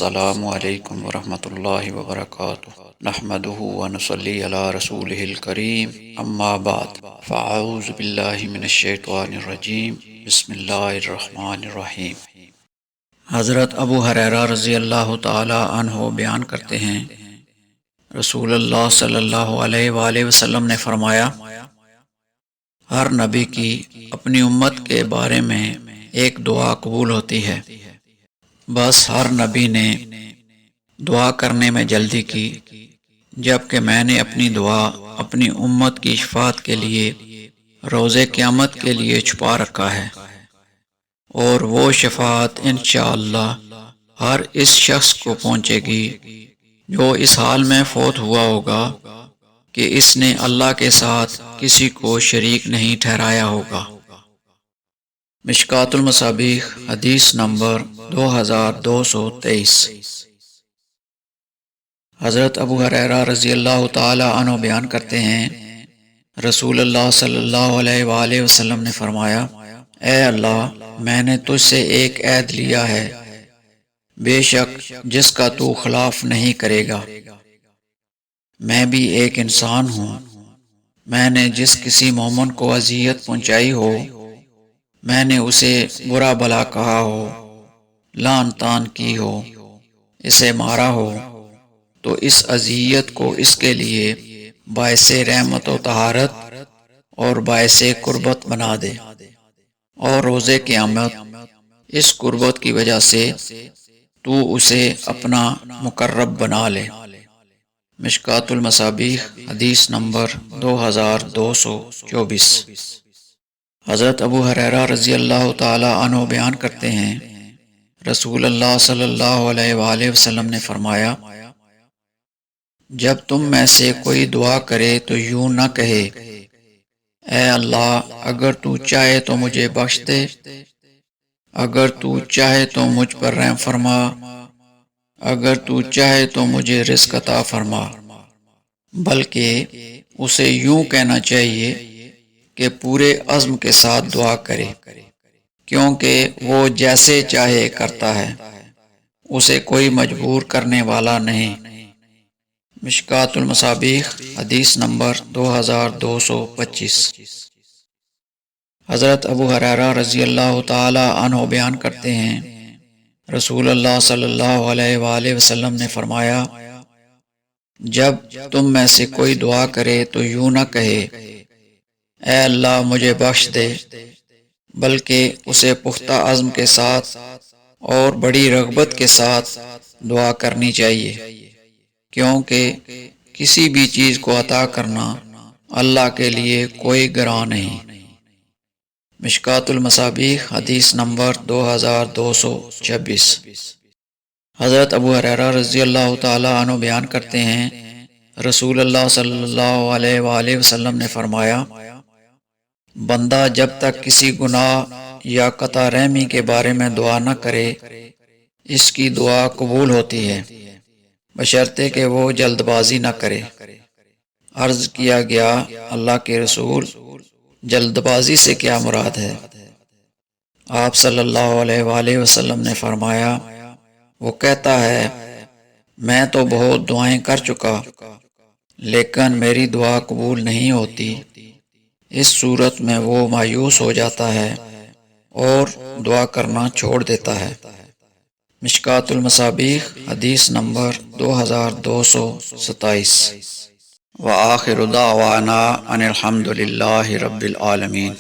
السلام علیکم ورحمۃ اللہ وبرکاتہ نحمده ونصلی علی رسولہ الکریم اما بعد فاعوذ باللہ من الشیطان الرجیم بسم اللہ الرحمن الرحیم۔ حضرت ابو ہریرہ رضی اللہ تعالی عنہ بیان کرتے ہیں، رسول اللہ صلی اللہ علیہ وآلہ وسلم نے فرمایا، ہر نبی کی اپنی امت کے بارے میں ایک دعا قبول ہوتی ہے، بس ہر نبی نے دعا کرنے میں جلدی کی، جبکہ میں نے اپنی دعا اپنی امت کی شفاعت کے لیے روز قیامت کے لیے چھپا رکھا ہے، اور وہ شفاعت انشاءاللہ ہر اس شخص کو پہنچے گی جو اس حال میں فوت ہوا ہوگا کہ اس نے اللہ کے ساتھ کسی کو شریک نہیں ٹھہرایا ہوگا۔ مشکوٰۃ المصابیح حدیث نمبر 2223۔ حضرت ابو ہریرہ رضی اللہ تعالی عنہ بیان کرتے ہیں، رسول اللہ صلی اللہ علیہ وآلہ وسلم نے فرمایا، اے اللہ، میں نے تجھ سے ایک عہد لیا ہے، بے شک جس کا تو خلاف نہیں کرے گا۔ میں بھی ایک انسان ہوں، میں نے جس کسی مومن کو اذیت پہنچائی ہو، میں نے اسے برا بھلا کہا ہو، لعن طعن کی ہو، اسے مارا ہو، تو اس اذیت کو اس کے لیے باعث رحمت و طہارت اور باعث قربت بنا دے، اور روز قیامت اس قربت کی وجہ سے تو اسے اپنا مقرب بنا لے۔ مشکوٰۃ المصابیح حدیث نمبر 2224۔ حضرت ابو ہریرہ رضی اللہ تعالی عنہ بیان کرتے ہیں، رسول اللہ صلی اللہ علیہ وآلہ وسلم نے فرمایا، جب تم میں سے کوئی دعا کرے تو یوں نہ کہے، اے اللہ، اگر تو چاہے تو مجھے بخش دے، اگر تو چاہے تو مجھ پر رحم فرما، اگر تو چاہے تو مجھے رزق عطا فرما، بلکہ اسے یوں کہنا چاہیے کہ پورے عزم کے ساتھ دعا کرے، کیونکہ وہ جیسے چاہے کرتا ہے، اسے کوئی مجبور کرنے والا نہیں۔ مشکوٰۃ المصابیح حدیث نمبر 2225۔ حضرت ابو ہریرہ رضی اللہ تعالی عنہ بیان کرتے ہیں، رسول اللہ صلی اللہ علیہ وآلہ وسلم نے فرمایا، جب تم میں سے کوئی دعا کرے تو یوں نہ کہے، اے اللہ مجھے بخش دے، بلکہ اسے پختہ عزم کے ساتھ اور بڑی رغبت کے ساتھ دعا کرنی چاہیے، کیونکہ کسی بھی چیز کو عطا کرنا اللہ کے لیے کوئی گراں نہیں۔ مشکوٰۃ المصابیح حدیث نمبر 2226۔ حضرت ابو ہریرہ رضی اللہ تعالی عنہ بیان کرتے ہیں، رسول اللہ صلی اللہ علیہ وآلہ وسلم نے فرمایا، بندہ جب تک کسی گناہ یا قطع رحمی کے بارے میں دعا نہ کرے، اس کی دعا قبول ہوتی ہے، بشرطے کہ وہ جلد بازی نہ کرے۔ عرض کیا گیا، اللہ کے رسول، جلد بازی سے کیا مراد ہے؟ آپ صلی اللہ علیہ وآلہ وسلم نے فرمایا، وہ کہتا ہے، میں تو بہت دعائیں کر چکا، لیکن میری دعا قبول نہیں ہوتی۔ اس صورت میں وہ مایوس ہو جاتا ہے اور دعا کرنا چھوڑ دیتا ہے۔ مشکوٰۃ المصابیح حدیث نمبر 2227۔ وآخر دعوانا ان الحمد للہ رب العالمین۔